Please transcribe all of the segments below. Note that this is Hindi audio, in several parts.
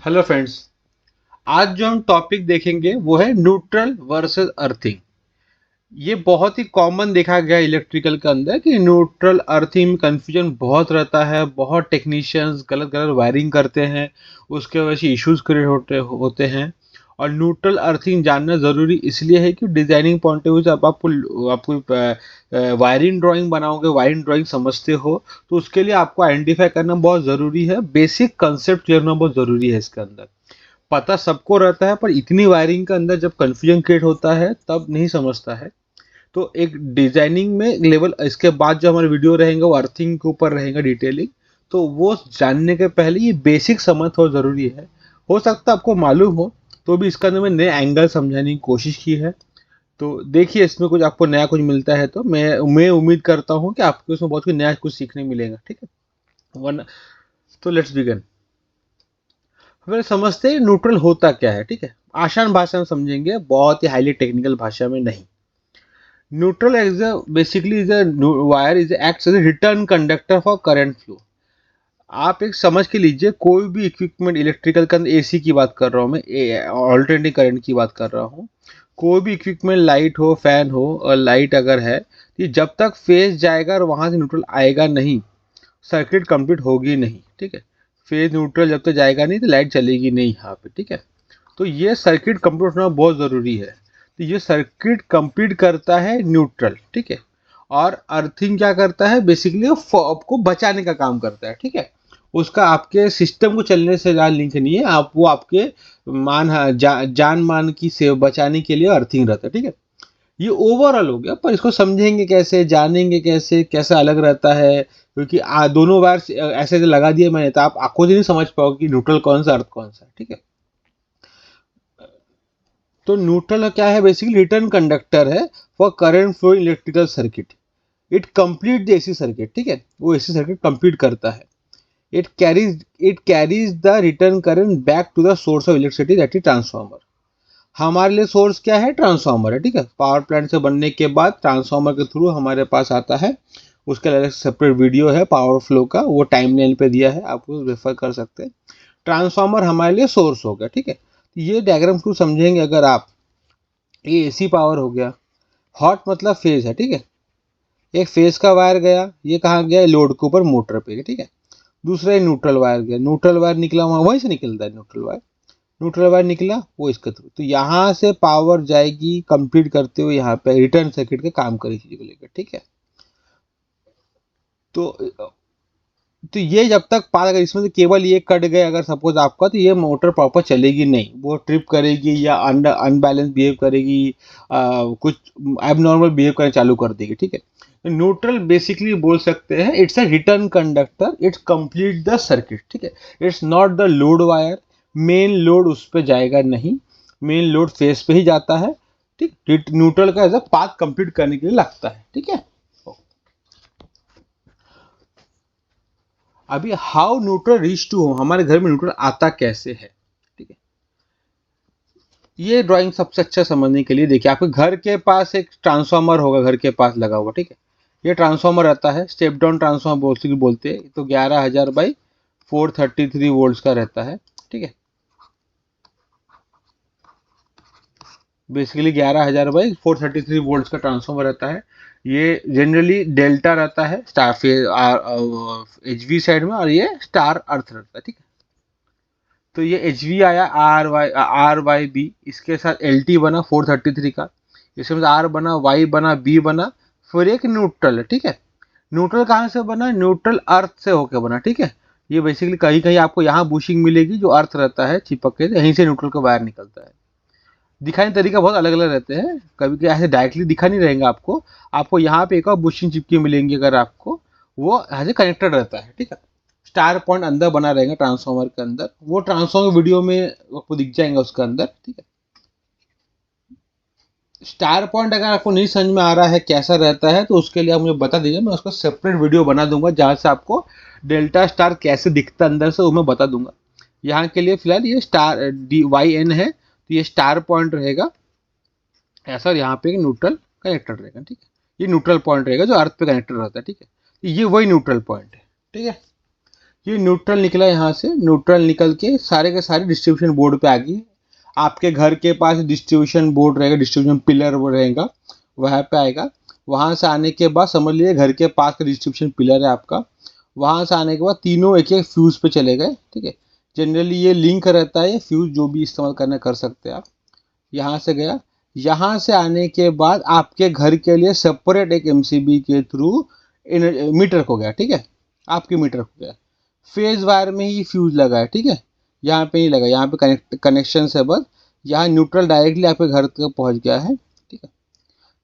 Hello friends. आज जो हम टॉपिक देखेंगे वो है न्यूट्रल वर्सेस अर्थिंग। ये बहुत ही कॉमन देखा गया है इलेक्ट्रिकल के अंदर कि न्यूट्रल अर्थिंग में कंफ्यूजन बहुत रहता है। बहुत टेक्नीशियंस गलत गलत वायरिंग करते हैं, उसके वजह से इश्यूज क्रिएट होते होते हैं। और न्यूट्रल अर्थिंग जानना ज़रूरी इसलिए है कि डिजाइनिंग पॉइंट ऑफ व्यू से अब आपको वायरिंग ड्राइंग बनाओगे, वायरिंग ड्राइंग समझते हो, तो उसके लिए आपको आइडेंटिफाई करना बहुत ज़रूरी है। बेसिक कंसेप्ट क्लियर होना बहुत ज़रूरी है इसके अंदर। पता सबको रहता है पर इतनी वायरिंग के अंदर जब कंफ्यूजन क्रिएट होता है तब नहीं समझता है। तो एक डिजाइनिंग में लेवल इसके बाद जो हमारे वीडियो रहेंगे वो अर्थिंग के ऊपर रहेगा डिटेलिंग। तो वो जानने के पहले ये बेसिक समझ हो जरूरी है। हो सकता है आपको मालूम हो, तो भी इसका अंदर मैं नए एंगल समझाने की कोशिश की है। तो देखिए इसमें कुछ आपको नया कुछ मिलता है तो मैं उम्मीद करता हूँ कि आपको इसमें बहुत कुछ नया कुछ सीखने मिलेगा। ठीक है, वरना तो लेट्स बिगिन। फिर समझते हैं न्यूट्रल होता क्या है। ठीक है, आसान भाषा में समझेंगे, बहुत ही हाईली टेक्निकल भाषा में नहीं। Neutral is a basically is a wire is acts as a return conductor for current flow. आप एक समझ के लीजिए, कोई भी इक्विपमेंट इलेक्ट्रिकल का, एसी की बात कर रहा हूँ मैं, ऑल्टरनेटिंग करंट की बात कर रहा हूँ। कोई भी इक्विपमेंट, लाइट हो, फैन हो, और लाइट अगर है तो ये जब तक फेज जाएगा और वहां से न्यूट्रल आएगा नहीं, सर्किट कंप्लीट होगी नहीं। ठीक है, फेज न्यूट्रल जब तक जाएगा नहीं तो लाइट चलेगी नहीं यहाँ पे। ठीक है, तो ये सर्किट कंप्लीट होना बहुत ज़रूरी है। तो ये सर्किट कंप्लीट करता है न्यूट्रल। ठीक है, और अर्थिंग क्या करता है, बेसिकली वो आपको बचाने का काम करता है। ठीक है, उसका आपके सिस्टम को चलने से ज़्यादा लिंक नहीं है। आप वो आपके जान मान की से बचाने के लिए अर्थिंग रहता है। ठीक है, ये ओवरऑल हो गया, पर इसको समझेंगे कैसे, जानेंगे कैसे, कैसा अलग रहता है, क्योंकि दोनों बार ऐसे ऐसे लगा दिए मैंने तो आप आंखों से नहीं समझ पाओगे कि न्यूट्रल कौन सा, अर्थ कौन सा है। ठीक है, तो न्यूट्रल क्या है, बेसिकली रिटर्न कंडक्टर है for current flow electrical circuit. It complete the AC circuit. ठीक है, वो एसी सर्किट कंप्लीट करता है। It carries the return current back to the source of electricity, that is transformer. हमारे लिए सोर्स क्या है, ट्रांसफार्मर है। ठीक है, पावर प्लांट से बनने के बाद ट्रांसफार्मर के थ्रू हमारे पास आता है। उसके लिए सेपरेट वीडियो है पावर फ्लो का, वो टाइम लाइन पे दिया है, आप उसको रेफर कर सकते हैं। ट्रांसफार्मर हमारे लिए सोर्स हो गया। ठीक है, ये डायग्राम को समझेंगे अगर आप। ये एसी पावर हो गया। हॉट मतलब फेज है। ठीक है, एक फेज का वायर गया, ये कहाँ गया, लोड के ऊपर, मोटर पे। ठीक है, दूसरा न्यूट्रल वायर गया, न्यूट्रल वायर निकला वहां, वहीं से निकलता है न्यूट्रल वायर। न्यूट्रल वायर निकला वो इसके थ्रू, तो यहाँ से पावर जाएगी कंप्लीट करते हुए यहाँ पे रिटर्न सर्किट का काम करेगी चीज को लेकर। ठीक है, तो तो ये जब तक पार, अगर इसमें से केवल ये कट गए अगर सपोज आपका, तो ये मोटर प्रॉपर चलेगी नहीं, वो ट्रिप करेगी या अनबैलेंस बिहेव करेगी, कुछ एबनॉर्मल बिहेव करना चालू कर देगी। ठीक है, न्यूट्रल बेसिकली बोल सकते हैं it's a return conductor, it's complete the circuit. ठीक है, it's not the load wire. Main load उस पर जाएगा नहीं, मेन लोड फेस पे ही जाता है। ठीक, न्यूट्रल का एज अ पाथ कंप्लीट करने के लिए लगता है। ठीक है, अभी how neutral reach to home, हमारे घर में न्यूट्रल आता कैसे है। ठीक है, ये ड्राइंग सबसे अच्छा समझने के लिए देखिए, आपके घर के पास एक ट्रांसफार्मर होगा, घर के पास लगा हुआ। ठीक है, ये ट्रांसफार्मर रहता है, स्टेप डाउन ट्रांसफार्मर बोलते हैं, तो 11,000 बाई 433 वोल्ट्स का रहता है। ठीक है, बेसिकली 11,000 बाई 433 वोल्ट्स का ट्रांसफार्मर रहता है। ये जनरली डेल्टा रहता है, स्टार एच वी साइड में, और ये स्टार अर्थ रहता है। ठीक है, तो ये एच वी आया, आर वाई बी, इसके साथ एल टी बना 433 का, इसमें आर बना, वाई बना, बी बना, फिर एक न्यूट्रल है। ठीक है, न्यूट्रल कहाँ से बना, न्यूट्रल अर्थ से होके बना। ठीक है, ये बेसिकली कहीं कहीं आपको यहाँ बुशिंग मिलेगी, जो अर्थ रहता है चिपक के, यहीं से न्यूट्रल का वायर निकलता है। दिखाने का तरीका बहुत अलग अलग रहते हैं, कभी कभी ऐसे डायरेक्टली दिखा नहीं रहेगा आपको। आपको यहाँ पे एक और बुशिंग चिपकी मिलेंगी अगर आपको, वो ऐसे कनेक्टेड रहता है। ठीक है, स्टार पॉइंट अंदर बना रहेगा ट्रांसफार्मर के अंदर, वो ट्रांसफार्मर वीडियो में आपको दिख जाएंगे उसके अंदर। ठीक है, स्टार पॉइंट अगर आपको नहीं समझ में आ रहा है कैसा रहता है, तो उसके लिए आप मुझे बता दीजिए, मैं उसका सेपरेट वीडियो बना दूंगा जहाँ से आपको डेल्टा स्टार कैसे दिखता है अंदर से, वो मैं बता दूंगा। यहाँ के लिए फिलहाल ये स्टार डी वाई एन है, तो ये स्टार पॉइंट रहेगा ऐसा, और यहाँ पे एक न्यूट्रल कनेक्टेड रहेगा। ठीक है, ये न्यूट्रल पॉइंट रहेगा जो अर्थ पे कनेक्टेड रहता है। ठीक है, तो ये वही न्यूट्रल पॉइंट है। ठीक है, ये न्यूट्रल निकला यहाँ से, न्यूट्रल निकल के सारे के सारे डिस्ट्रीब्यूशन बोर्ड पे आ गई। आपके घर के पास डिस्ट्रीब्यूशन बोर्ड रहेगा, डिस्ट्रीब्यूशन पिलर वो रहेगा, वहाँ पे आएगा। वहाँ से आने के बाद समझ लीजिए घर के पास का डिस्ट्रीब्यूशन पिलर है आपका। वहाँ से आने के बाद तीनों एक एक फ्यूज पे चले गए, ठीक है। जनरली ये लिंक रहता है, ये फ्यूज जो भी इस्तेमाल करना कर सकते हैं आप। यहाँ से गया, यहाँ से आने के बाद आपके घर के लिए सेपरेट एक एमसीबी के थ्रू मीटर को गया, ठीक है। आपके मीटर को गया, फेज वायर में ही फ्यूज लगा है, ठीक है। यहाँ पे नहीं लगा, यहाँ पे कनेक्शन है बस। यहाँ न्यूट्रल डायरेक्टली आपके घर तक पहुँच गया है, ठीक है।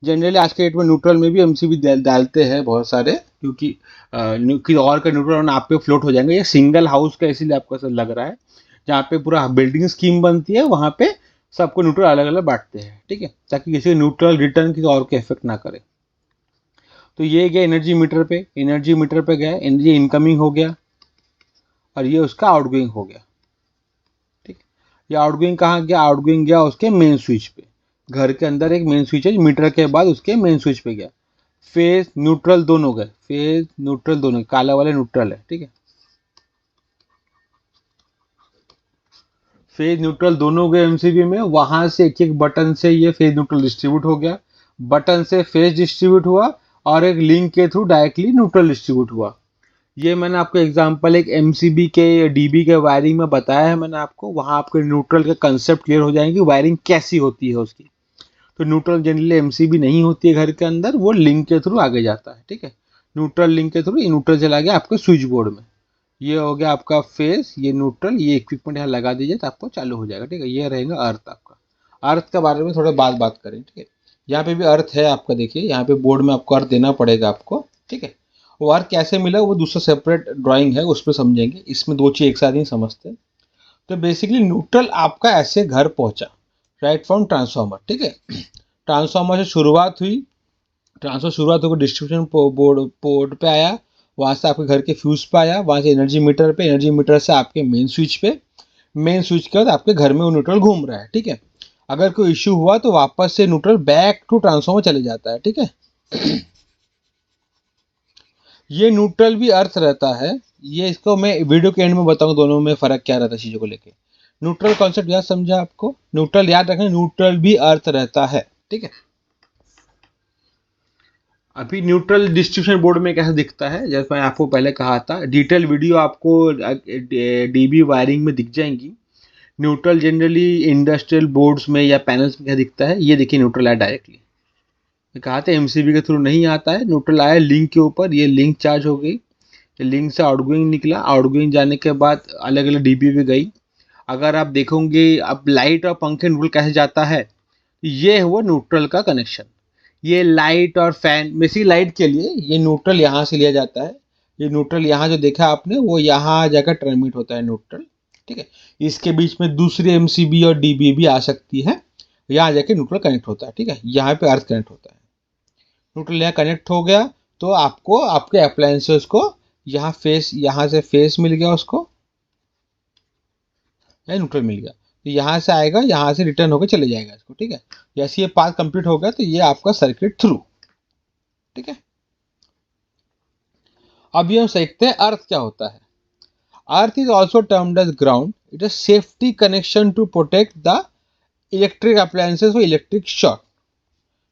जनरली आज के डेट में न्यूट्रल में भी एमसीबी डालते हैं बहुत सारे, क्योंकि किसी और का न्यूट्रल आप पे फ्लोट हो जाएंगे। ये सिंगल हाउस का इसीलिए आपको ऐसा लग रहा है, जहाँ पे पूरा बिल्डिंग स्कीम बनती है वहाँ पे सबको न्यूट्रल अलग अलग बांटते हैं, ठीक है, ताकि किसी न्यूट्रल रिटर्न किसी और को इफेक्ट ना करे। तो ये गया एनर्जी मीटर पे, एनर्जी मीटर पे गया, एनर्जी इनकमिंग हो गया और ये उसका आउटगोइंग हो गया, ठीक है। ये आउटगोइंग कहाँ गया? आउटगोइंग गया उसके मेन स्विच पे। घर के अंदर एक मेन स्विच है, मीटर के बाद उसके मेन स्विच पे गया। फेज न्यूट्रल दोनों गए, फेज न्यूट्रल दोनों, काला वाला न्यूट्रल है, ठीक है। फेज न्यूट्रल दोनों गए एमसीबी में। वहां से एक एक बटन से ये फेज न्यूट्रल डिस्ट्रीब्यूट हो गया, बटन से फेज डिस्ट्रीब्यूट हुआ और एक लिंक के थ्रू डायरेक्टली न्यूट्रल डिस्ट्रीब्यूट हुआ। ये मैंने आपको एग्जांपल एक एमसीबी के डीबी के वायरिंग में बताया है मैंने आपको। वहां आपके न्यूट्रल का कंसेप्ट क्लियर हो जाएंगे, वायरिंग कैसी होती है उसकी। तो न्यूट्रल जनरली एमसीबी नहीं होती है घर के अंदर, वो लिंक के थ्रू आगे जाता है, ठीक है। न्यूट्रल लिंक के थ्रू न्यूट्रल चला गया आपके स्विच बोर्ड में। ये हो गया आपका फेस, ये न्यूट्रल, ये इक्विपमेंट यहाँ लगा दीजिए तो आपको चालू हो जाएगा, ठीक है। ये रहेगा अर्थ आपका। अर्थ के बारे में थोड़ा बात करें, ठीक है। यहाँ पे भी अर्थ है आपका, देखिए यहाँ पे बोर्ड में आपको अर्थ देना पड़ेगा आपको, ठीक है। वो अर्थ कैसे मिला वो दूसरा सेपरेट ड्राइंग है, उस पर समझेंगे। इसमें दो चीज एक साथ ही समझते हैं। तो बेसिकली न्यूट्रल आपका ऐसे घर पहुंचा राइट फ्रॉम ट्रांसफार्मर, ठीक है। ट्रांसफार्मर से शुरुआत हुई, ट्रांसफर शुरुआत होकर डिस्ट्रीब्यूशन पोर्ट पे आया, वहाँ से आपके घर के फ्यूज पे आया, वहाँ से एनर्जी मीटर पे, एनर्जी मीटर से आपके मेन स्विच पे, मेन स्विच के बाद आपके घर में वो न्यूट्रल घूम रहा है, ठीक है। अगर कोई इश्यू हुआ तो वापस से न्यूट्रल बैक टू ट्रांसफार्मर चले जाता है, ठीक है। ये न्यूट्रल भी अर्थ रहता है। ये इसको मैं वीडियो के एंड में बताऊंगा दोनों में फर्क क्या रहता है चीजों को लेके। न्यूट्रल कॉन्सेप्ट याद समझा आपको? न्यूट्रल याद रखें, न्यूट्रल भी अर्थ रहता है, ठीक है। अभी न्यूट्रल डिस्ट्रीब्यूशन बोर्ड में कैसे दिखता है, जैसे मैं आपको पहले कहा था, डिटेल वीडियो आपको डीबी वायरिंग में दिख जाएंगी। न्यूट्रल जनरली इंडस्ट्रियल बोर्ड्स में या पैनल्स में क्या दिखता है, ये देखिए न्यूट्रल आया डायरेक्टली। मैं कहा था एमसीबी के थ्रू नहीं आता है, न्यूट्रल आया लिंक के ऊपर, ये लिंक चार्ज हो गई, ये लिंक से आउटगोइंग निकला, आउटगोइंग जाने के बाद अलग अलग डीबी पे गई। अगर आप देखोगे अब लाइट और पंखे न्यूट्रल कैसे जाता है, ये है वो न्यूट्रल का कनेक्शन। ये लाइट और फैन, बेसिक लाइट के लिए ये न्यूट्रल यहाँ से लिया जाता है। ये न्यूट्रल यहाँ जो देखा आपने वो यहाँ जाकर ट्रांसमिट होता है न्यूट्रल, ठीक है। इसके बीच में दूसरी एमसीबी और डीबी भी आ सकती है, यहाँ जाके न्यूट्रल कनेक्ट होता है, ठीक है। यहाँ पे अर्थ कनेक्ट होता है, न्यूट्रल यहाँ कनेक्ट हो गया तो आपको आपके अप्लायंसेस को यहाँ फेस, यहाँ से फेस मिल गया उसको, न्यूट्रल मिल गया तो यहाँ से आएगा, यहाँ से रिटर्न होकर चले जाएगा इसको, ठीक है। जैसे ये पाथ कंप्लीट हो गया तो ये आपका सर्किट थ्रू, ठीक है। अभी हम सीखते हैं अर्थ क्या होता है। Earth is also termed as ground, it is safety connection to protect the electric appliances और इलेक्ट्रिक शॉक,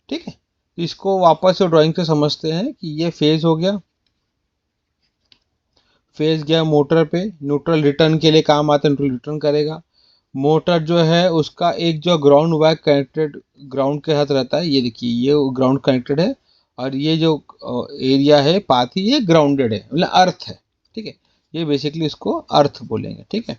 ठीक है। इसको वापस से ड्राइंग से समझते हैं कि ये फेज हो गया, फेज गया मोटर पे, न्यूट्रल रिटर्न के लिए काम आता है, न्यूट्रल रिटर्न करेगा। मोटर जो है उसका एक जो ग्राउंड वायर कनेक्टेड ग्राउंड के साथ रहता है, ये देखिए ये ग्राउंड कनेक्टेड है और ये जो एरिया है पाथी ये ग्राउंडेड है, मतलब अर्थ है, ठीक है। ये बेसिकली इसको अर्थ बोलेंगे, ठीक है।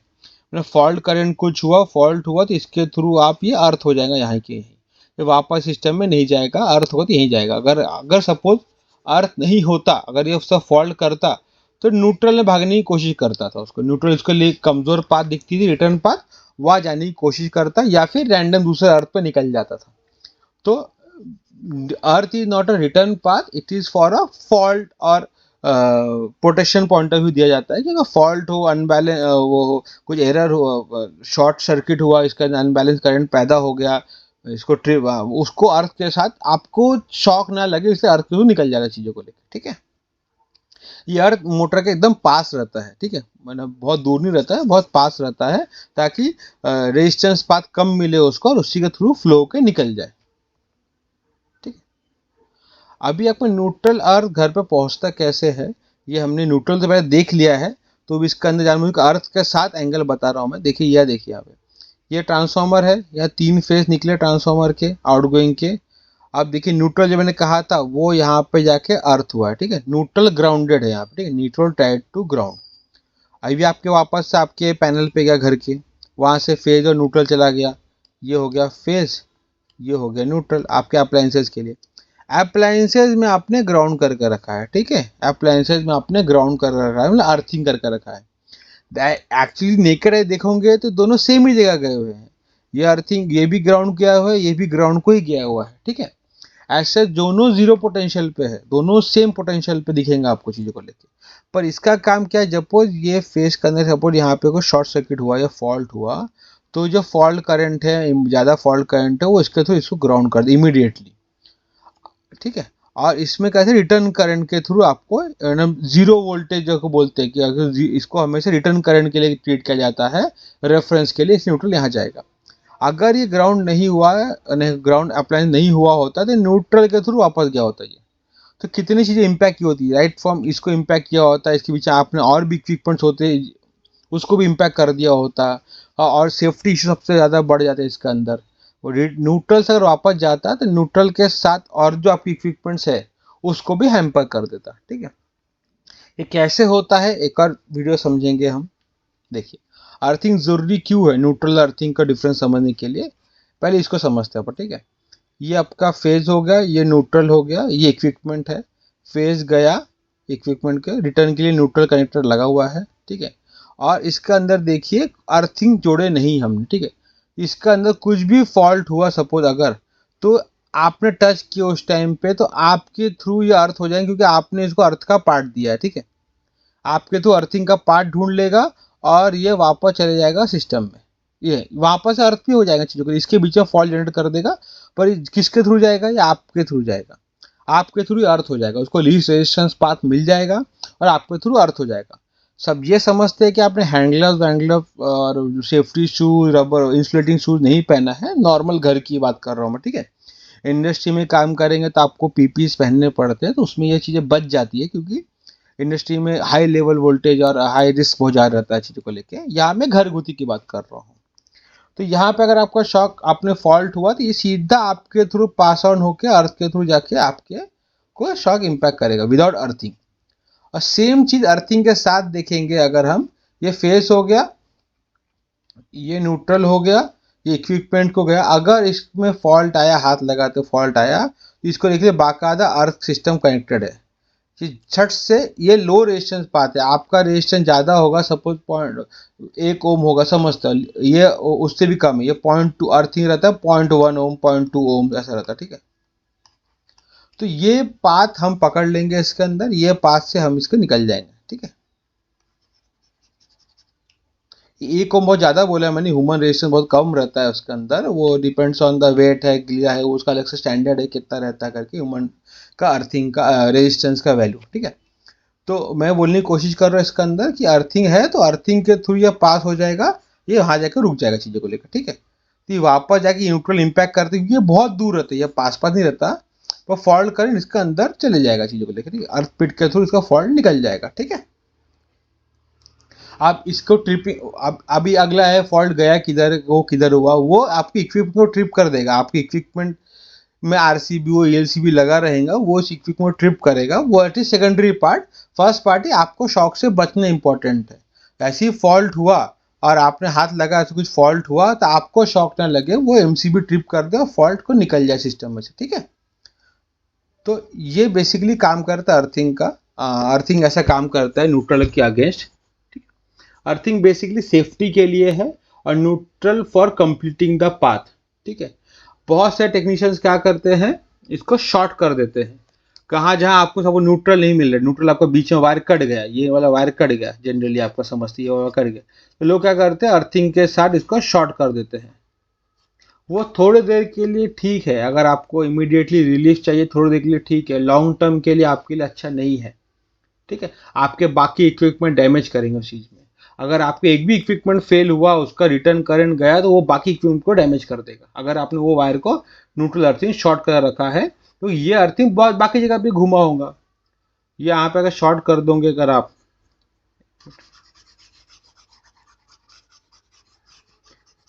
मतलब फॉल्ट करंट कुछ हुआ, फॉल्ट हुआ तो इसके थ्रू आप ये अर्थ हो जाएगा यहाँ के यहीं, ये वापस सिस्टम में नहीं जाएगा, अर्थ होगा तो यहीं जाएगा। अगर अगर सपोज अर्थ नहीं होता, अगर ये उसका फॉल्ट करता तो न्यूट्रल ने भागने की कोशिश करता था उसको, न्यूट्रल उसके लिए कमजोर पाथ दिखती थी, रिटर्न पाथ, वहाँ जाने की कोशिश करता या फिर रैंडम दूसरे अर्थ पर निकल जाता था। तो earth is not a return path, it is for a fault और प्रोटेक्शन पॉइंट ऑफ व्यू दिया जाता है कि अगर फॉल्ट हो, अनबैलेंस वो कुछ एरर हो, शॉर्ट सर्किट हुआ, इसका अनबैलेंस करंट पैदा हो गया, इसको उसको अर्थ के साथ आपको शॉक ना लगे, इसलिए अर्थ के थ्रू निकल जाना चीज़ों को लेकर, ठीक है। ये अर्थ मोटर के एकदम पास रहता है, ठीक है, मतलब बहुत दूर नहीं रहता है, बहुत पास रहता है, ताकि रेजिस्टेंस पाथ कम मिले उसको और उसी के थ्रू फ्लो के निकल जाए। ठीक है, अभी आपको न्यूट्रल अर्थ घर पे पहुंचता कैसे है, ये हमने न्यूट्रल से पहले देख लिया है, तो अब इसके अंदर जानबूझ के अर्थ के साथ एंगल बता रहा हूँ मैं। देखिए यह देखिए यहाँ पे ये ट्रांसफार्मर है, यह 3 फेज निकले ट्रांसफार्मर के आउटगोइंग के। अब देखिए न्यूट्रल जो मैंने कहा था वो यहाँ पे जाके अर्थ हुआ है, ठीक है, न्यूट्रल ग्राउंडेड है यहाँ पे, ठीक है, न्यूट्रल टाइड टू ग्राउंड। अभी आपके वापस से आपके पैनल पे गया घर के, वहाँ से फेज और न्यूट्रल चला गया, ये हो गया फेज, ये हो गया न्यूट्रल आपके अप्लायंसेज के लिए। अप्लायंसेज में आपने ग्राउंड करके रखा है, ठीक है, अप्लायंसेज में आपने ग्राउंड कर रखा है, मतलब अर्थिंग करके रखा है। एक्चुअली नेकेड आई देखोगे तो दोनों सेम ही जगह गए हुए हैं, ये अर्थिंग ये भी ग्राउंड किया हुआ है, ये भी ग्राउंड को ही किया हुआ है, ठीक है। ऐसे दोनों जीरो पोटेंशियल पे है, दोनों सेम पोटेंशियल पे दिखेंगे आपको चीज़ों को लेके। पर इसका काम क्या है, सपोज ये फेस के अंदर सपोज यहाँ पे कोई शॉर्ट सर्किट हुआ या फॉल्ट हुआ, तो जो फॉल्ट करंट है, ज़्यादा फॉल्ट करंट है, वो इसके थ्रू इसको ग्राउंड कर दे इमीडिएटली, ठीक है। और इसमें कैसे रिटर्न करंट के थ्रू आपको जीरो वोल्टेज जो को बोलते हैं कि अगर इसको हमेशा रिटर्न करंट के लिए ट्रीट किया जाता है, रेफरेंस के लिए, इस न्यूट्रल यहाँ जाएगा। अगर ये ग्राउंड नहीं हुआ है, ग्राउंड अप्लायंस नहीं हुआ होता तो न्यूट्रल के थ्रू वापस गया होता ये। तो कितनी चीज़ें इम्पैक्ट की होती है, राइट फ्रॉम इसको इम्पैक्ट किया होता है, इसके पीछे आपने और भी इक्विपमेंट्स होते उसको भी इम्पैक्ट कर दिया होता, और सेफ्टी इशू सबसे ज़्यादा बढ़ जाते हैं इसके अंदर। वो न्यूट्रल से अगर वापस जाता तो न्यूट्रल के साथ और जो आपकी इक्विपमेंट्स है उसको भी हैम्पर कर देता, ठीक है। ये कैसे होता है एक और वीडियो समझेंगे हम। देखिए अर्थिंग जरूरी क्यों है, न्यूट्रल अर्थिंग का डिफरेंस समझने के लिए पहले इसको समझते हैं, ठीक है। ये आपका फेज हो गया, ये न्यूट्रल हो गया, ये इक्विपमेंट है, फेज गया इक्विपमेंट के, रिटर्न के लिए न्यूट्रल कनेक्टर लगा हुआ है, ठीक है। और इसके अंदर देखिए अर्थिंग जोड़े नहीं हमने, ठीक है। इसके अंदर कुछ भी फॉल्ट हुआ सपोज अगर, तो आपने टच किया उस टाइम पे तो आपके थ्रू ये अर्थ हो जाएंगे, क्योंकि आपने इसको अर्थ का पार्ट दिया है, ठीक है। आपके थ्रू अर्थिंग का पार्ट ढूंढ लेगा और ये वापस चले जाएगा सिस्टम में, ये वापस से अर्थ भी हो जाएगा चीज़ों को, इसके बीच में फॉल्ट जनरेट कर देगा। पर किसके थ्रू जाएगा, ये आपके थ्रू जाएगा, आपके थ्रू अर्थ हो जाएगा, उसको लीस्ट रेजिस्टेंस पाथ मिल जाएगा और आपके थ्रू अर्थ हो जाएगा। सब ये समझते हैं कि आपने हैंडग्लव्स वैंडग्लव और safety shoes, rubber insulating shoes नहीं पहना है, नॉर्मल घर की बात कर रहा हूँ मैं, ठीक है। इंडस्ट्री में काम करेंगे तो आपको पीपीस पहनने पड़ते हैं, तो उसमें ये चीज़ें बच जाती है, क्योंकि इंडस्ट्री में हाई लेवल वोल्टेज और हाई रिस्क बहुत ज़्यादा रहता है चीज़ों को लेके। यहाँ मैं घर घुती की बात कर रहा हूँ। तो यहाँ पे अगर आपका शॉक आपने फॉल्ट हुआ तो ये सीधा आपके थ्रू पास ऑन होके अर्थ के थ्रू जाके आपके को शॉक इम्पैक्ट करेगा विदाउट अर्थिंग। और सेम चीज अर्थिंग के साथ देखेंगे, अगर हम ये फेस हो गया, ये न्यूट्रल हो गया, ये इक्विपमेंट को गया, अगर इसमें फॉल्ट आया, हाथ लगाते फॉल्ट आया, तो इसको देखिए बाकायदा अर्थ सिस्टम कनेक्टेड है कि झट से ये लो रेजिस्टेंस पाते हैं। आपका रेजिस्टेंस ज़्यादा होगा, सपोज 1 ओम होगा, समझता ये उससे भी कम है, ये 0.2 अर्थिंग रहता है, 0.1 ओम 0.2 ओम ऐसा रहता है, ठीक है। तो ये पाथ हम पकड़ लेंगे इसके अंदर, ये पाथ से हम इसको निकल जाएंगे, ठीक है। 1 ओम बहुत ज़्यादा बोला है मैंने, ह्यूमन रेजिस्टेंस बहुत कम रहता है उसके अंदर, वो डिपेंड्स ऑन द वेट है, ग्लिया है, वो उसका अलग से स्टैंडर्ड है कितना रहता है करके ह्यूमन का अर्थिंग का रेजिस्टेंस का वैल्यू, ठीक है। तो मैं बोलने की कोशिश कर रहा हूँ इसके अंदर कि अर्थिंग है तो अर्थिंग के थ्रू ये पास हो जाएगा, ये वहाँ जाकर रुक जाएगा चीज़ों को लेकर, ठीक है। तो ये वापस जाके न्यूट्रल इम्पैक्ट करते हैं, ये बहुत दूर रहता है, ये पास पास नहीं रहता, पर फॉल्ट करंट इसके अंदर चले जाएगा चीज़ों को लेकर, ठीक है, अर्थ पिट के थ्रू इसका फॉल्ट निकल जाएगा, ठीक है। आप इसको ट्रिपिंग, अब अभी अगला है फॉल्ट गया किधर, वो किधर हुआ, वो आपकी इक्विपमेंट को ट्रिप कर देगा, आपकी इक्विपमेंट में आरसीबी वो एलसीबी लगा रहेगा, वो उस इक्विपमेंट को ट्रिप करेगा, वो it is secondary part. First part ही आपको शॉक से बचना इंपॉर्टेंट है। ऐसे ही फॉल्ट हुआ और आपने हाथ लगा, ऐसे कुछ फॉल्ट हुआ तो आपको शॉक ना लगे, वो एमसीबी ट्रिप कर दे और फॉल्ट को निकल जाए सिस्टम में से, ठीक है। तो ये बेसिकली काम करता है अर्थिंग का। अर्थिंग ऐसा काम करता है न्यूट्रल के अगेंस्ट, ठीक है। अर्थिंग बेसिकली सेफ्टी के लिए है और neutral for completing the path, ठीक है। बहुत से टेक्नीशियंस क्या करते हैं, इसको शॉर्ट कर देते हैं, कहाँ जहाँ आपको सब न्यूट्रल नहीं मिल रहा, न्यूट्रल आपको बीच में वायर कट गया, ये वाला वायर कट गया, जनरली आपका समझते ये वाला कट गया, तो लोग क्या करते हैं अर्थिंग के साथ इसको शॉर्ट कर देते हैं। वो थोड़ी देर के लिए ठीक है, अगर आपको इमीडिएटली रिलीफ चाहिए थोड़ी देर के लिए ठीक है, लॉन्ग टर्म के लिए आपके लिए अच्छा नहीं है, ठीक है। आपके बाकी इक्विपमेंट डैमेज करेंगे उस चीज़ में। अगर आपके एक भी इक्विपमेंट फेल हुआ, उसका रिटर्न करंट गया, तो वो बाकी इक्विपमेंट को डैमेज कर देगा। अगर आपने वो वायर को न्यूट्रल अर्थिंग शॉर्ट कर रखा है तो ये अर्थिंग बहुत बाकी जगह पे घुमा होगा। ये यहाँ पे अगर शॉर्ट कर दोगे, अगर आप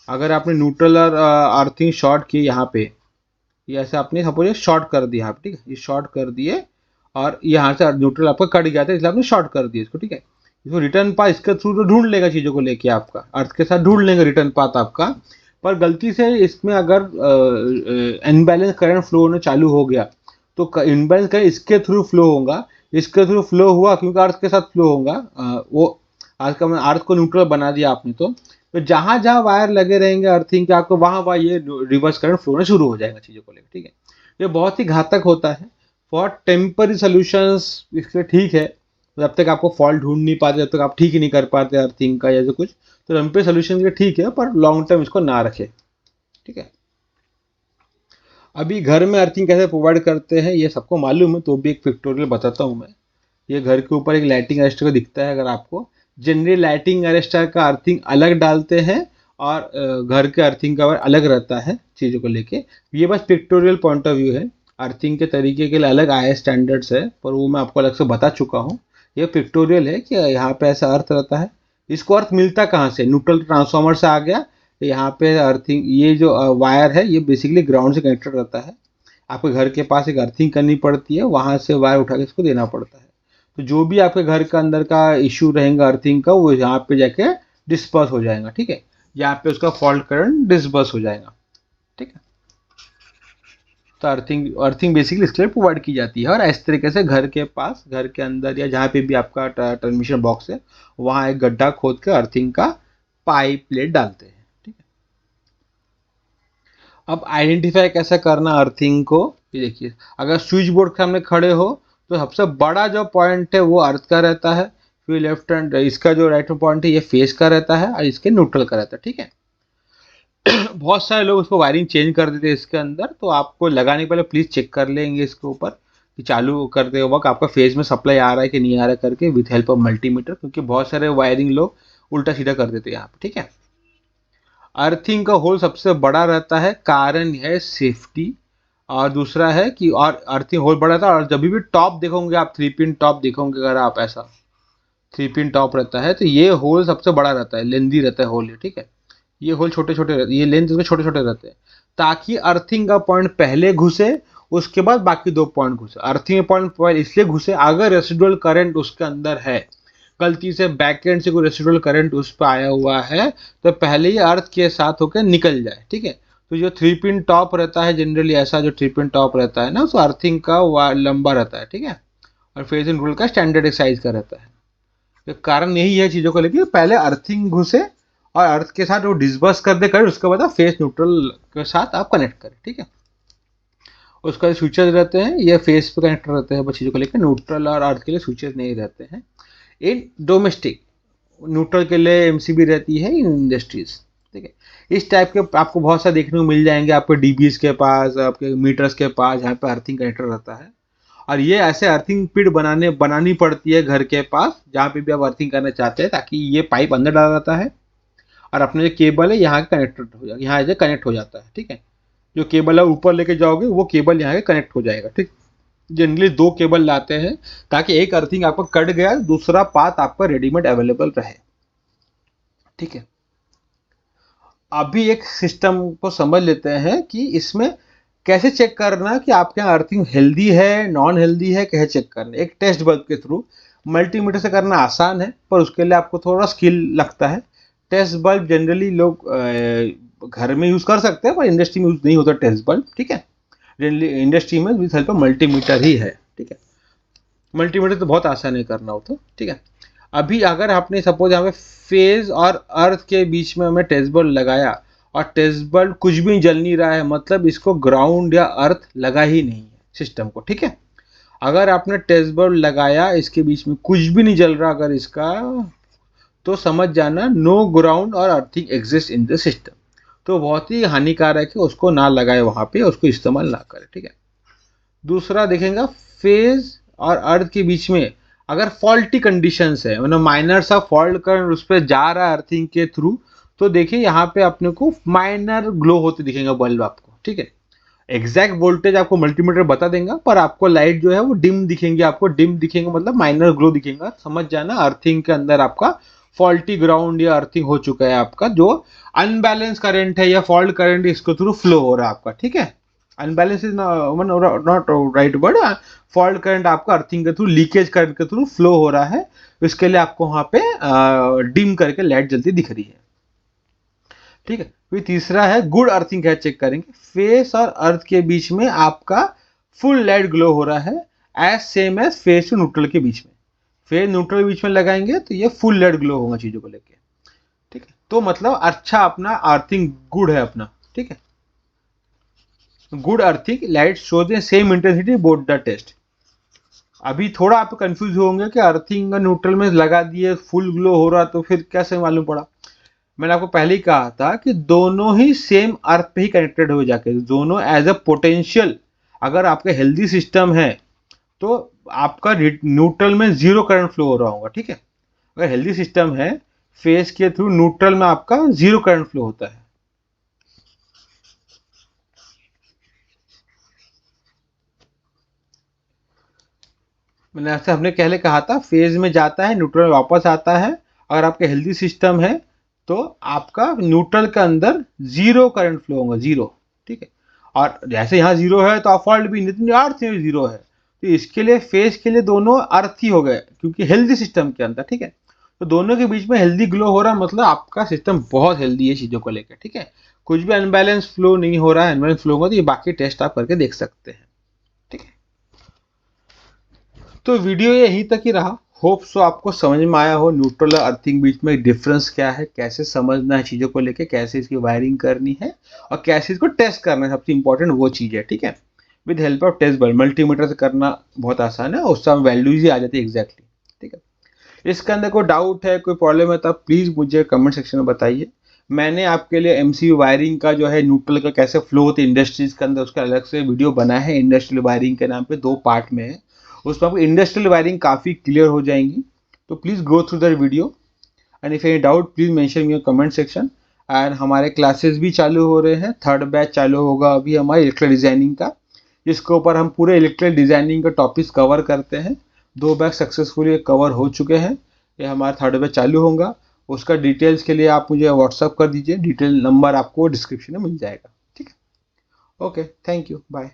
अगर आपने न्यूट्रल और अर्थिंग शॉर्ट किए यहाँ पे, ये ऐसे आपने सपोज ये शॉर्ट कर दिया आप, ठीक है, ये शॉर्ट कर दिए और यहाँ से न्यूट्रल आपका कट गया था, इसलिए आपने शॉर्ट कर दिया इसको, ठीक है। इसको रिटर्न पाथ इसके थ्रू तो ढूंढ लेगा चीज़ों को लेके, आपका अर्थ के साथ ढूंढ लेंगे रिटर्न पाथ आपका। पर गलती से इसमें अगर इनबैलेंस करंट फ्लो होना चालू हो गया तो इनबैलेंस करंट इसके थ्रू फ्लो होगा, इसके थ्रू फ्लो हुआ क्योंकि अर्थ के साथ फ्लो होगा। वो अर्थ को न्यूट्रल बना दिया आपने, तो जहां जहां वायर लगे रहेंगे अर्थिंग के, आपको वहां वहां ये रिवर्स करंट फ्लो होना शुरू हो जाएगा चीज़ों को लेकर, ठीक है। ये बहुत ही घातक होता है। फॉर टेम्पररी सोल्यूशंस इसके ठीक है, जब तक आपको फॉल्ट ढूंढ नहीं पाते, जब तक आप ठीक ही नहीं कर पाते अर्थिंग का या जो कुछ, तो टेम्पररी सोल्यूशन के ठीक है, पर लॉन्ग टर्म इसको ना रखें, ठीक है। अभी घर में अर्थिंग कैसे प्रोवाइड करते हैं ये सबको मालूम है, तो भी एक पिक्टोरियल बताता हूँ मैं। ये घर के ऊपर एक लाइटिंग अरेस्टर का दिखता है अगर आपको। जनरली लाइटिंग अरेस्टर का अर्थिंग अलग डालते हैं और घर के अर्थिंग का अलग रहता है चीज़ों को लेके। ये बस पिक्टोरियल पॉइंट ऑफ व्यू है। अर्थिंग के तरीके के लिए अलग आईएस स्टैंडर्ड्स है, पर वो मैं आपको अलग से बता चुका हूँ। ये पिक्टोरियल है कि यहाँ पे ऐसा अर्थ रहता है। इसको अर्थ मिलता कहाँ से? न्यूट्रल ट्रांसफार्मर से आ गया। यहाँ पे अर्थिंग, ये जो वायर है ये बेसिकली ग्राउंड से कनेक्टेड रहता है। आपके घर के पास एक अर्थिंग करनी पड़ती है, वहाँ से वायर उठा के इसको देना पड़ता है। तो जो भी आपके घर के अंदर का इशू रहेगा अर्थिंग का, वो यहाँ पे जाके डिस्पर्स हो जाएगा, ठीक है। यहाँ पे उसका फॉल्ट करंट डिस्पर्स हो जाएगा, ठीक है। तो अर्थिंग बेसिकली इसके लिए प्रोवाइड की जाती है। और इस तरीके से घर के पास, घर के अंदर या जहाँ पे भी आपका ट्रांसमिशन बॉक्स है, वहाँ एक गड्ढा खोद के अर्थिंग का पाइप प्लेट डालते हैं, ठीक है। अब आइडेंटिफाई कैसे करना अर्थिंग को, ये देखिए। अगर स्विच बोर्ड के सामने खड़े हो तो सबसे बड़ा जो पॉइंट है वो अर्थ का रहता है, फिर लेफ्ट हैंड इसका जो राइट पॉइंट है ये फेस का रहता है, और इसके न्यूट्रल का रहता है, ठीक है। बहुत सारे लोग उसको वायरिंग चेंज कर देते हैं इसके अंदर, तो आपको लगाने के पहले प्लीज़ चेक कर लेंगे इसके ऊपर कि चालू करते वक्त आपका फेज में सप्लाई आ रहा है कि नहीं आ रहा है करके, विथ हेल्प ऑफ मल्टीमीटर, क्योंकि बहुत सारे वायरिंग लोग उल्टा सीधा कर देते हैं यहाँ पे, ठीक है। अर्थिंग का होल सबसे बड़ा रहता है, कारण है सेफ्टी, और दूसरा है कि और अर्थिंग होल बड़ा था। और जब भी टॉप देखोगे आप, 3 पिन टॉप देखोगे अगर आप, ऐसा 3 पिन टॉप रहता है, तो ये होल सबसे बड़ा रहता है, लेंदी रहता है होल ये, ठीक है। ये होल छोटे छोटे रहते, ये लेंथ इसमें छोटे छोटे रहते हैं, ताकि अर्थिंग का पॉइंट पहले घुसे, उसके बाद बाकी 2 पॉइंट घुसे। अर्थिंग पॉइंट पहले इसलिए घुसे, अगर रेसिडुअल करंट उसके अंदर है, गलती से बैक एंड से कोई रेसिडुअल करंट उस पर आया हुआ है, तो पहले ही अर्थ के साथ होकर निकल जाए, ठीक है। तो जो 3 पिन टॉप रहता है जनरली, ऐसा जो 3 पिन टॉप रहता है ना, तो अर्थिंग का लंबा रहता है, ठीक है। और फेज इन रूल का स्टैंडर्ड साइज का रहता है। तो कारण यही है चीज़ों को लेकर, पहले अर्थिंग घुसे और अर्थ के साथ वो डिस्बर्स कर दे कर, उसके बाद आप फेस न्यूट्रल के साथ आप कनेक्ट करें, ठीक है। उसका स्विचेस रहते हैं, ये फेस पे कनेक्ट रहते हैं, बस चीज़ों को लेकर। न्यूट्रल और अर्थ के लिए स्विचेस नहीं रहते हैं। इन डोमेस्टिक, न्यूट्रल के लिए एमसीबी रहती है इन इंडस्ट्रीज, ठीक है। इस टाइप के आपको बहुत सारे देखने को मिल जाएंगे आपके डीबीज के पास, आपके मीटर्स के पास, जहाँ पे अर्थिंग कनेक्टर रहता है। और ये ऐसे अर्थिंग पिट बनानी पड़ती है घर के पास, जहाँ पे भी आप अर्थिंग करना चाहते हैं, ताकि ये पाइप अंदर डाला रहता है और अपने जो केबल है यहाँ कनेक्टेड हो जाएगा, यहाँ ऐसे कनेक्ट हो जाता है, ठीक है। जो केबल है ऊपर लेके जाओगे वो केबल यहाँ के कनेक्ट हो जाएगा, ठीक। जनरली 2 केबल लाते हैं, ताकि एक अर्थिंग आपका कट गया, दूसरा पाथ आपका रेडीमेड अवेलेबल रहे, ठीक है। अभी एक सिस्टम को समझ लेते हैं कि इसमें कैसे चेक करना कि आपके यहाँ अर्थिंग हेल्दी है, नॉन हेल्दी है, कैसे चेक करना। एक टेस्ट बल्ब के थ्रू, मल्टीमीटर से करना आसान है, पर उसके लिए आपको थोड़ा स्किल लगता है। टेस्ट बल्ब जनरली लोग घर में यूज़ कर सकते हैं, पर इंडस्ट्री में यूज़ नहीं होता टेस्ट बल्ब, ठीक है। जनरली इंडस्ट्री में विथ हेल्प ऑफ मल्टीमीटर ही है, ठीक है। मल्टीमीटर तो बहुत आसान है करना हो तो, ठीक है। अभी अगर आपने सपोज यहाँ पे फेज और अर्थ के बीच में हमें टेस्ट बल्ब लगाया और टेस्ट बल्ब कुछ भी जल नहीं रहा है, मतलब इसको ग्राउंड या अर्थ लगा ही नहीं है सिस्टम को, ठीक है। अगर आपने टेस्ट बल्ब लगाया, इसके बीच में कुछ भी नहीं जल रहा अगर इसका, तो समझ जाना नो ग्राउंड और earthing exist in the system. तो बहुत ही हानिकारक है, उसको ना लगाए वहाँ पे, उसको इस्तेमाल ना करें, ठीक है। दूसरा देखेंगे, फेज और अर्थ के बीच में अगर फॉल्टी कंडीशंस है मतलब माइनर सा फॉल्ट करंट उस पर जा रहा है अर्थिंग के थ्रू, तो देखिए यहाँ पे अपने को माइनर ग्लो होते दिखेगा बल्ब आपको, ठीक है। एग्जैक्ट वोल्टेज आपको मल्टीमीटर बता देगा, पर आपको लाइट जो है वो डिम दिखेंगे, आपको डिम दिखेंगे मतलब माइनर ग्लो दिखेगा। समझ जाना अर्थिंग के अंदर आपका फॉल्टी ग्राउंड या अर्थिंग हो चुका है, आपका जो अनबैलेंस करंट है या फॉल्ट करंट इसके थ्रू फ्लो हो रहा है आपका, ठीक है। Unbalance is not right word, fault current आपका अर्थिंग के थ्रू लीकेज करंट के थ्रू फ्लो हो रहा है, इसके लिए आपको वहां पे डिम करके लाइट जल्दी दिख रही है, ठीक है। फिर तीसरा है गुड अर्थिंग, क्या चेक करेंगे, फेस और अर्थ के बीच में आपका फुल लाइट ग्लो हो रहा है, as same as phase to neutral के बीच में। फेस न्यूट्रल बीच में लगाएंगे तो ये फुल लाइट ग्लो होगा चीजों को लेके, ठीक है। तो मतलब अच्छा अपना अर्थिंग गुड है अपना, ठीक है। Good earthing light shows the same intensity both the test. अभी थोड़ा आप कंफ्यूज होंगे कि अर्थिंग न्यूट्रल में लगा दिए फुल ग्लो हो रहा, तो फिर कैसे मालूम पड़ा। मैंने आपको पहले ही कहा था कि दोनों ही सेम अर्थ पे ही कनेक्टेड हो जाके, दोनों एज अ पोटेंशियल, अगर आपका हेल्दी सिस्टम है तो आपका न्यूट्रल में जीरो करंट फ्लो हो रहा होगा, ठीक है। अगर हेल्दी सिस्टम है, फेस के थ्रू न्यूट्रल में आपका जीरो करंट फ्लो होता है। मैंने ऐसे हमने पहले कहा था फेज में जाता है, न्यूट्रल में वापस आता है। अगर आपका हेल्दी सिस्टम है तो आपका न्यूट्रल के अंदर जीरो करंट फ्लो होगा, जीरो, ठीक है। और जैसे यहाँ जीरो है तो फॉल्ट भी नहीं, अर्थ में जीरो है, तो इसके लिए फेज के लिए दोनों अर्थ ही हो गए, क्योंकि हेल्दी सिस्टम के अंदर, ठीक है। तो दोनों के बीच में हेल्दी ग्लो हो रहा, मतलब आपका सिस्टम बहुत हेल्दी है चीजों को लेकर, ठीक है। कुछ भी अनबैलेंस फ्लो नहीं हो रहा है, अनबैलेंस फ्लो होगा तो ये बाकी टेस्ट आप करके देख सकते हैं, ठीक है। तो वीडियो यहीं तक ही रहा, होप सो आपको समझ में आया हो न्यूट्रल और अर्थिंग बीच में डिफरेंस क्या है, कैसे समझना है चीज़ों को लेके, कैसे इसकी वायरिंग करनी है और कैसे इसको टेस्ट करना है, सबसे इंपॉर्टेंट वो चीज़ है, ठीक है। With help of test bulb, multimeter से करना बहुत आसान है, उस समय वैल्यूज ही आ जाती है एग्जैक्टली, ठीक है। इसके अंदर कोई डाउट है, कोई प्रॉब्लम है तो आप प्लीज़ मुझे कमेंट सेक्शन में बताइए। मैंने आपके लिए एमसीयू वायरिंग का जो है न्यूट्रल का कैसे फ्लो होती है इंडस्ट्रीज के अंदर, उसका अलग से वीडियो बना है, इंडस्ट्रियल वायरिंग के नाम पे 2 पार्ट में है। उसमें आपको इंडस्ट्रियल वायरिंग काफ़ी क्लियर हो जाएंगी, तो please go through that video and if any doubt please mention in your comment section. And हमारे क्लासेस भी चालू हो रहे हैं, 3rd बैच चालू होगा अभी हमारे इलेक्ट्रिकल डिज़ाइनिंग का, जिसके ऊपर हम पूरे इलेक्ट्रिकल डिज़ाइनिंग के टॉपिक्स कवर करते हैं। 2 बैच सक्सेसफुली कवर हो चुके हैं, ये हमारा 3rd बैच चालू होगा। उसका डिटेल्स के लिए आप मुझे व्हाट्सअप कर दीजिए, डिटेल नंबर आपको डिस्क्रिप्शन में मिल जाएगा, ठीक है। Okay, thank you, bye.